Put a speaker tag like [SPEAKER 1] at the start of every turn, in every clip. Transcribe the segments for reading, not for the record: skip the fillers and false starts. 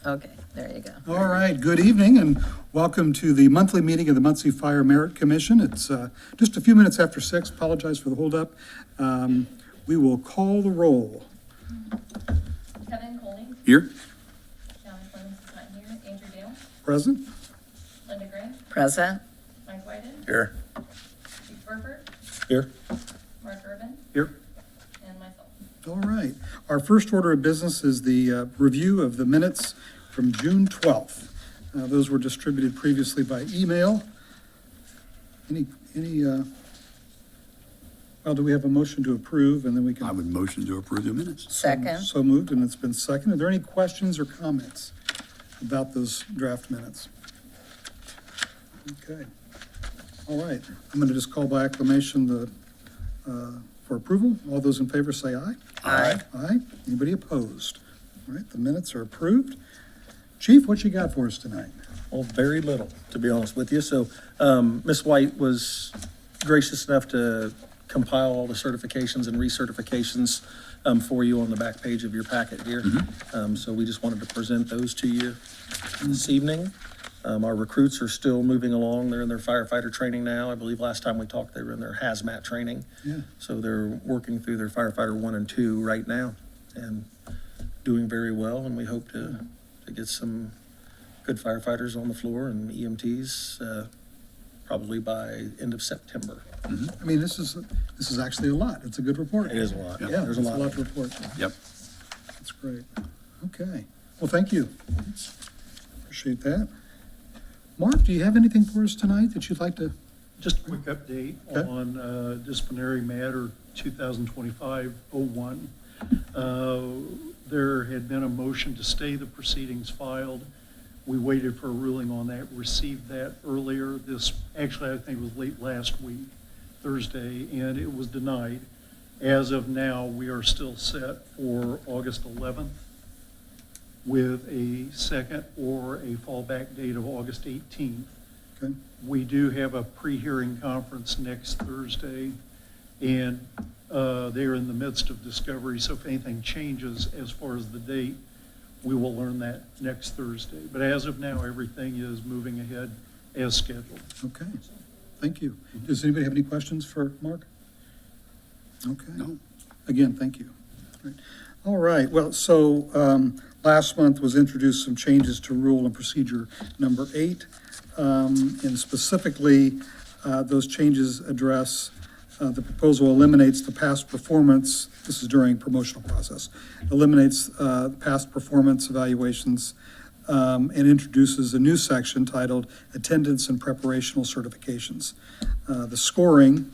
[SPEAKER 1] Okay, there you go.
[SPEAKER 2] All right, good evening and welcome to the monthly meeting of the Muncie Fire Merit Commission. It's just a few minutes after 6, apologize for the holdup. We will call the roll.
[SPEAKER 3] Kevin Coley,
[SPEAKER 2] Here.
[SPEAKER 3] John Clemens is not here, Andrew Dale,
[SPEAKER 2] Present.
[SPEAKER 3] Linda Gray,
[SPEAKER 1] Present?
[SPEAKER 3] Mike Whiten,
[SPEAKER 4] Here.
[SPEAKER 3] Keith Burford,
[SPEAKER 2] Here.
[SPEAKER 3] Mark Urban,
[SPEAKER 2] Here.
[SPEAKER 3] and myself.
[SPEAKER 2] All right. Our first order of business is the review of the minutes from June 12th. Those were distributed previously by email. Well, do we have a motion to approve and then we can?
[SPEAKER 4] I would motion to approve the minutes.
[SPEAKER 1] Second?
[SPEAKER 2] So moved, and it's been seconded. Are there any questions or comments about those draft minutes? Okay. All right. I'm going to just call by acclamation for approval. All those in favor say aye.
[SPEAKER 1] Aye.
[SPEAKER 2] Aye. Anybody opposed? All right, the minutes are approved. Chief, what you got for us tonight?
[SPEAKER 5] Well, very little, to be honest with you. So, Ms. White was gracious enough to compile all the certifications and recertifications for you on the back page of your packet here. So we just wanted to present those to you this evening. Our recruits are still moving along. They're in their firefighter training now. I believe last time we talked, they were in their hazmat training.
[SPEAKER 2] Yeah.
[SPEAKER 5] So they're working through their firefighter 1 and 2 right now and doing very well. And we hope to get some good firefighters on the floor and EMTs probably by end of September.
[SPEAKER 2] I mean, this is actually a lot. It's a good report.
[SPEAKER 5] It is a lot.
[SPEAKER 2] Yeah,
[SPEAKER 5] There's
[SPEAKER 2] there's
[SPEAKER 5] a
[SPEAKER 2] a
[SPEAKER 5] lot.
[SPEAKER 2] lot to report.
[SPEAKER 4] Yep.
[SPEAKER 2] That's great. Okay. Well, thank you. Appreciate that. Mark, do you have anything for us tonight that you'd like to?
[SPEAKER 6] Just a quick update
[SPEAKER 2] Okay.
[SPEAKER 6] on disciplinary matter 2025-01. There had been a motion to stay the proceedings filed. We waited for a ruling on that, received that earlier actually, I think it was late last week, Thursday, and it was denied. As of now, we are still set for August 11th with a second or a fallback date of August 18th.
[SPEAKER 2] Okay.
[SPEAKER 6] We do have a pre-hearing conference next Thursday, and they're in the midst of discovery, so if anything changes as far as the date, we will learn that next Thursday. But as of now, everything is moving ahead as scheduled.
[SPEAKER 2] Okay. Thank you. Does anybody have any questions for Mark? Okay.
[SPEAKER 4] No.
[SPEAKER 2] Again, thank you. All right. Well, so last month was introduced some changes to rule and procedure number 8. And specifically, those changes address, the proposal eliminates the past performance, this is during promotional process, eliminates past performance evaluations and introduces a new section titled Attendance and Preparational Certifications. The scoring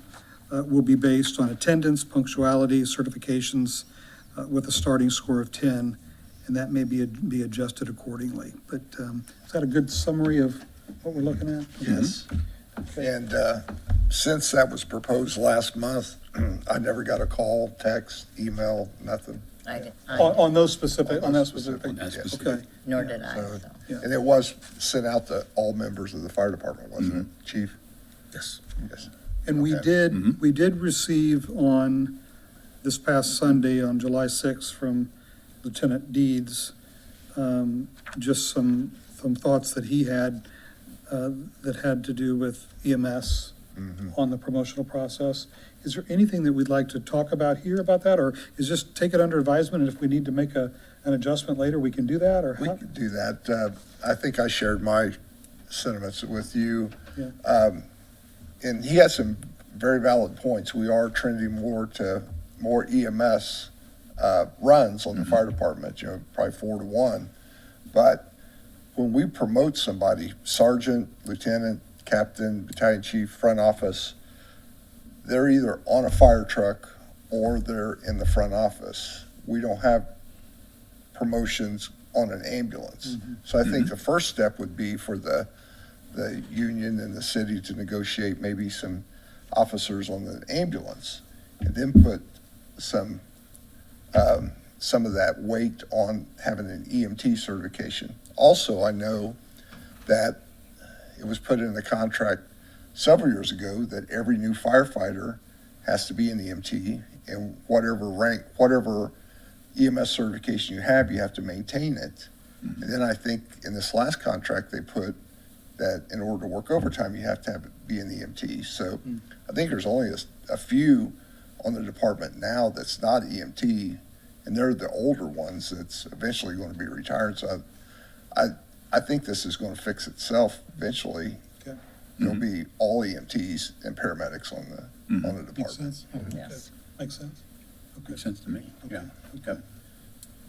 [SPEAKER 2] will be based on attendance, punctuality, certifications with a starting score of 10, and that may be adjusted accordingly. But is that a good summary of what we're looking at?
[SPEAKER 7] Yes. And since that was proposed last month, I never got a call, text, email, nothing.
[SPEAKER 1] I did,
[SPEAKER 2] On those specific, on that specific?
[SPEAKER 4] On that
[SPEAKER 7] Yes.
[SPEAKER 4] specific.
[SPEAKER 2] Okay,
[SPEAKER 1] nor did I,
[SPEAKER 7] So-
[SPEAKER 1] so.
[SPEAKER 2] yeah.
[SPEAKER 7] And it was sent out to all members of the fire department, wasn't it, Chief?
[SPEAKER 5] Yes.
[SPEAKER 7] Yes.
[SPEAKER 2] And we
[SPEAKER 7] Okay.
[SPEAKER 2] did receive on this past Sunday, on July 6th, from Lieutenant Deeds, just some thoughts that he had that had to do with EMS on the promotional process. Is there anything that we'd like to talk about here about that, or is just take it under advisement, and if we need to make an adjustment later, we can do that, or
[SPEAKER 7] We
[SPEAKER 2] how?
[SPEAKER 7] could do that. I think I shared my sentiments with you.
[SPEAKER 2] Yeah.
[SPEAKER 7] And he had some very valid points. We are trending more to more EMS runs on the fire department, probably 4-to-1. But when we promote somebody, sergeant, lieutenant, captain, battalion chief, front office, they're either on a fire truck or they're in the front office. We don't have promotions on an ambulance. So I think the first step would be for the union and the city to negotiate maybe some officers on the ambulance and then put some of that weight on having an EMT certification. Also, I know that it was put in the contract several years ago that every new firefighter has to be an EMT, and whatever rank, whatever EMS certification you have to maintain it. And then I think in this last contract, they put that in order to work overtime, you have to be an EMT. So I think there's only a few on the department now that's not EMT, and they're the older ones that's eventually going to be retired. So I think this is going to fix itself eventually.
[SPEAKER 2] Okay.
[SPEAKER 7] There'll be all EMTs and paramedics on the
[SPEAKER 2] Makes
[SPEAKER 7] department.
[SPEAKER 2] sense? Okay.
[SPEAKER 1] Yes.
[SPEAKER 2] Makes sense? Okay.
[SPEAKER 4] Makes sense to me, yeah.
[SPEAKER 2] Okay.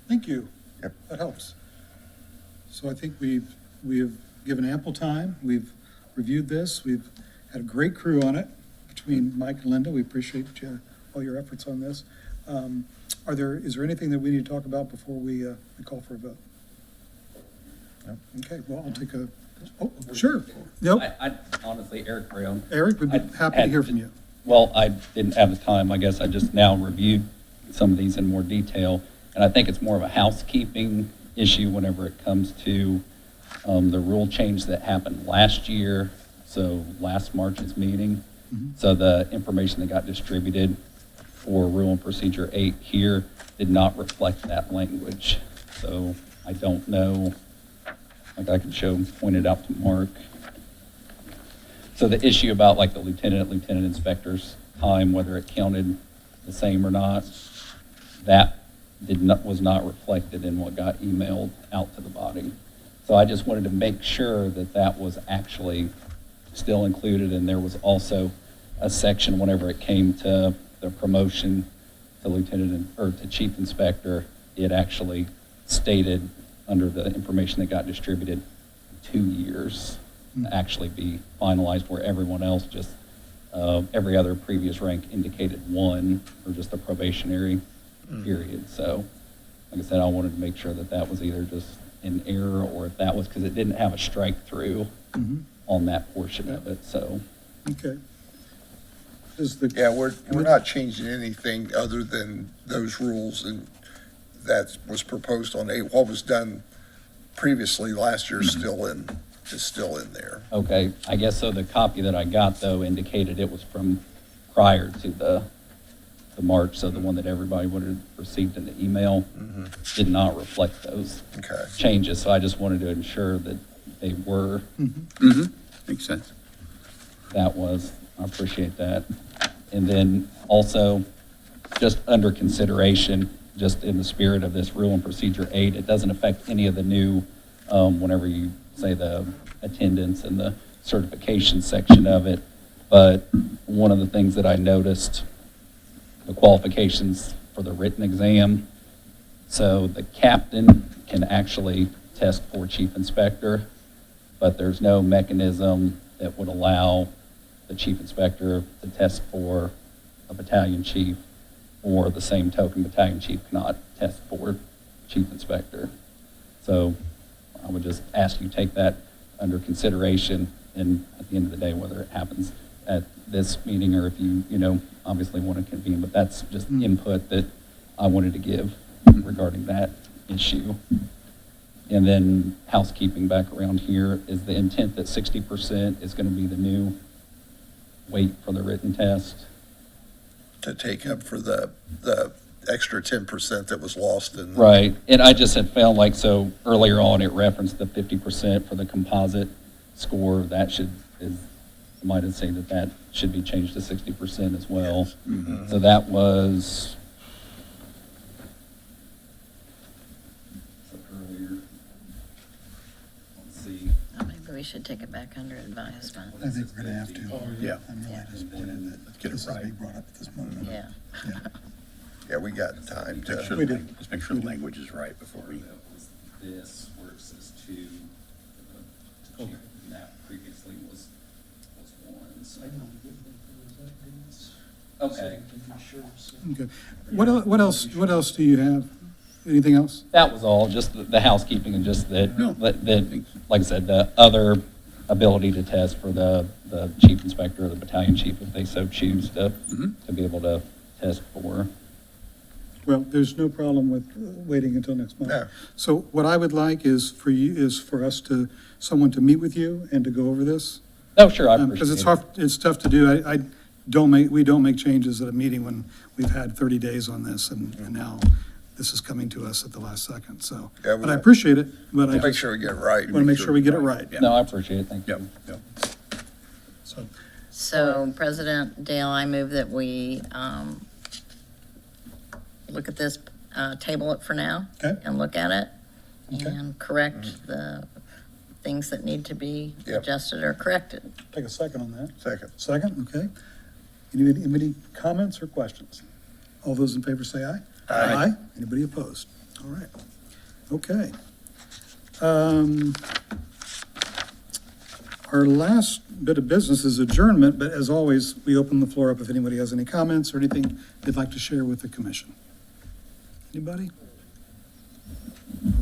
[SPEAKER 2] Thank you.
[SPEAKER 7] Yep.
[SPEAKER 2] That helps. So I think we have given ample time. We've reviewed this. We've had a great crew on it between Mike and Linda. We appreciate all your efforts on this. Is there anything that we need to talk about before we call for a vote?
[SPEAKER 4] No.
[SPEAKER 2] Okay, well, I'll take sure. Nope.
[SPEAKER 8] I honestly, Eric Brown.
[SPEAKER 2] Eric, we'd be happy to hear from you.
[SPEAKER 8] Well, I didn't have the time. I guess I just now reviewed some of these in more detail. And I think it's more of a housekeeping issue whenever it comes to the rule change that happened last year. So last March's meeting. So the information that got distributed for Rule and Procedure 8 here did not reflect that language. So I don't know, like I can point it out to Mark. So the issue about like the lieutenant inspector's time, whether it counted the same or not, that was not reflected in what got emailed out to the body. So I just wanted to make sure that that was actually still included, and there was also a section whenever it came to the promotion to to chief inspector, it actually stated under the information that got distributed 2 years to actually be finalized, where everyone else just, every other previous rank indicated 1 or just a probationary period. So, like I said, I wanted to make sure that that was either just an error or if that was because it didn't have a strike through on that portion of it, so.
[SPEAKER 2] Okay.
[SPEAKER 7] Yeah, we're not changing anything other than those rules, and that was proposed on 8. What was done previously last year is still in there.
[SPEAKER 8] Okay, I guess so the copy that I got though indicated it was from prior to the March, so the one that everybody would have received in the email did not reflect those
[SPEAKER 7] Okay.
[SPEAKER 8] changes, so I just wanted to ensure that they were,
[SPEAKER 4] Makes sense.
[SPEAKER 8] I appreciate that. And then also, just under consideration, just in the spirit of this Rule and Procedure 8, it doesn't affect any of the new, whenever you say the attendance and the certification section of it, but one of the things that I noticed, the qualifications for the written exam. So the captain can actually test for chief inspector, but there's no mechanism that would allow the chief inspector to test for a battalion chief, or the same token battalion chief cannot test for chief inspector. So I would just ask you to take that under consideration, and at the end of the day, whether it happens at this meeting or if you obviously want to convene, but that's just input that I wanted to give regarding that issue. And then housekeeping back around here, is the intent that 60% is going to be the new weight for the written test?
[SPEAKER 7] To take up for the extra 10% that was lost in.
[SPEAKER 8] Right, and I just had found so earlier on it referenced the 50% for the composite score. That I might have said that should be changed to 60% as well. So that was earlier. Let's see.
[SPEAKER 1] Maybe we should take it back under advisement.
[SPEAKER 2] I think we're gonna have to.
[SPEAKER 4] Yeah.
[SPEAKER 2] I'm really disappointed that
[SPEAKER 4] Let's get it
[SPEAKER 2] this is
[SPEAKER 4] right.
[SPEAKER 2] being brought up at this moment.
[SPEAKER 1] Yeah.
[SPEAKER 7] Yeah, we got time
[SPEAKER 4] Make sure
[SPEAKER 7] to,
[SPEAKER 4] let's make sure the language is right before we.
[SPEAKER 8] That was this, where it says two, and that previously was one, so. Okay,
[SPEAKER 2] Okay. What else do you have? Anything else?
[SPEAKER 8] that was all, just the housekeeping and just
[SPEAKER 4] No.
[SPEAKER 8] that, like I said, the other ability to test for the chief inspector or the battalion chief, if they so choose to be able to test for.
[SPEAKER 2] Well, there's no problem with waiting until next month.
[SPEAKER 7] No.
[SPEAKER 2] So what I would like is for us someone to meet with you and to go over this.
[SPEAKER 8] Oh, sure, I appreciate it.
[SPEAKER 2] Because it's hard, it's tough to do. We don't make changes at a meeting when we've had 30 days on this, and now this is coming to us at the last second, so.
[SPEAKER 7] Yeah,
[SPEAKER 2] But I appreciate it, but I
[SPEAKER 7] Make
[SPEAKER 2] just
[SPEAKER 7] sure we get it right.
[SPEAKER 2] want to make sure we get it right.
[SPEAKER 8] No, I appreciate it, thank
[SPEAKER 4] Yep,
[SPEAKER 8] you.
[SPEAKER 4] yep.
[SPEAKER 2] So,
[SPEAKER 1] So President Dale, I move that we look at this, table it for now.
[SPEAKER 2] Okay.
[SPEAKER 1] And look at it
[SPEAKER 2] Okay.
[SPEAKER 1] and correct the things that need to be
[SPEAKER 7] Yep.
[SPEAKER 1] adjusted or corrected.
[SPEAKER 2] take a second on that.
[SPEAKER 7] Second.
[SPEAKER 2] Second, okay. Any comments or questions? All those in favor say aye.
[SPEAKER 7] Aye.
[SPEAKER 2] Anybody opposed? All right. Okay. Our last bit of business is adjournment, but as always, we open the floor up if anybody has any comments or anything they'd like to share with the commission. Anybody?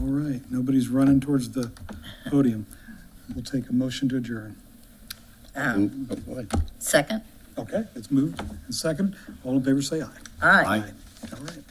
[SPEAKER 2] All right, nobody's running towards the podium. We'll take a motion to adjourn.
[SPEAKER 8] Um,
[SPEAKER 4] Ooh, oh, boy.
[SPEAKER 1] Second?
[SPEAKER 2] Okay, it's moved and second. All in favor say aye.
[SPEAKER 1] Aye.
[SPEAKER 2] All right.